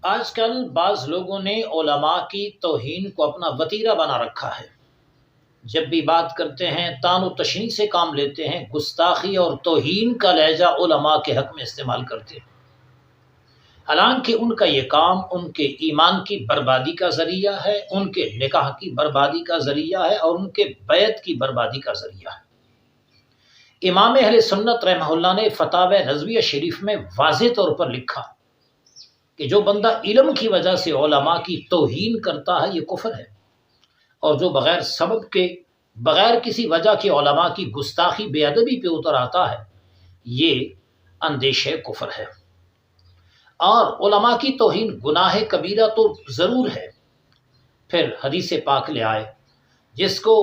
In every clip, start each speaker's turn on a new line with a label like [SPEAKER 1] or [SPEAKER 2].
[SPEAKER 1] آج کل بعض لوگوں نے علماء کی توہین کو اپنا وتیرہ بنا رکھا ہے۔ جب بھی بات کرتے ہیں طعن و تشنیع سے کام لیتے ہیں، گستاخی اور توہین کا لہجہ علماء کے حق میں استعمال کرتے ہیں، حالانکہ ان کا یہ کام ان کے ایمان کی بربادی کا ذریعہ ہے، ان کے نکاح کی بربادی کا ذریعہ ہے اور ان کے بیعت کی بربادی کا ذریعہ ہے۔ امام اہل سنت رحمہ اللہ نے فتاوی رضویہ شریف میں واضح طور پر لکھا کہ جو بندہ علم کی وجہ سے علماء کی توہین کرتا ہے یہ کفر ہے، اور جو بغیر سبب کے، بغیر کسی وجہ کے علماء کی گستاخی بے ادبی پہ اتر آتا ہے یہ اندیشہ کفر ہے۔ اور علماء کی توہین گناہ کبیرہ تو ضرور ہے، پھر حدیث پاک لے آئے جس کو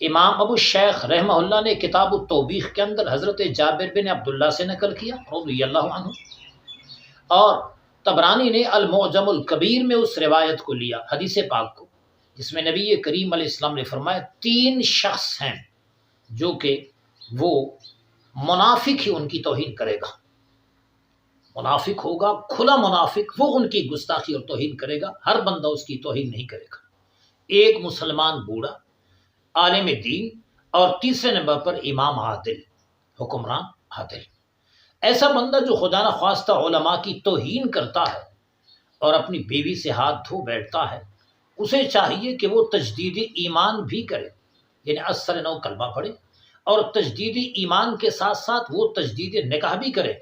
[SPEAKER 1] امام ابو الشیخ رحمہ اللہ نے کتاب التوبیخ کے اندر حضرت جابر بن عبداللہ سے نقل کیا رضی اللہ عنہ، اور طبرانی نے المعجم الکبیر میں اس روایت کو لیا، حدیث پاک کو، جس میں نبی کریم علیہ السلام نے فرمایا 3 شخص ہیں جو کہ وہ منافق ہی ان کی توہین کرے گا، منافق ہوگا، کھلا منافق، وہ ان کی گستاخی اور توہین کرے گا، ہر بندہ اس کی توہین نہیں کرے گا۔ ایک مسلمان بوڑھا، عالم دین، اور تیسرے نمبر پر امام عادل، حکمران عادل۔ ایسا بندہ جو خدا نخواستہ علماء کی توہین کرتا ہے اور اپنی بیوی سے ہاتھ دھو بیٹھتا ہے، اسے چاہیے کہ وہ تجدید ایمان بھی کرے، یعنی اثر نو کلمہ پڑھے، اور تجدید ایمان کے ساتھ ساتھ وہ تجدید نکاح بھی کرے،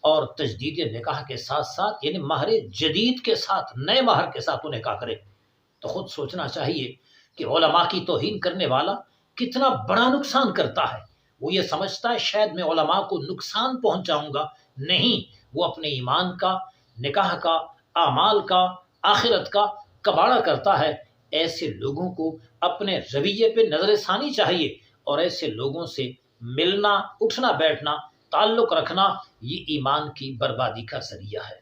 [SPEAKER 1] اور تجدید نکاح کے ساتھ ساتھ یعنی مہر جدید کے ساتھ، نئے مہر کے ساتھ وہ نکاح کرے۔ تو خود سوچنا چاہیے کہ علماء کی توہین کرنے والا کتنا بڑا نقصان کرتا ہے۔ وہ یہ سمجھتا ہے شاید میں علماء کو نقصان پہنچاؤں گا، نہیں، وہ اپنے ایمان کا، نکاح کا، اعمال کا، آخرت کا کباڑہ کرتا ہے۔ ایسے لوگوں کو اپنے رویے پہ نظر ثانی چاہیے، اور ایسے لوگوں سے ملنا، اٹھنا بیٹھنا، تعلق رکھنا یہ ایمان کی بربادی کا ذریعہ ہے۔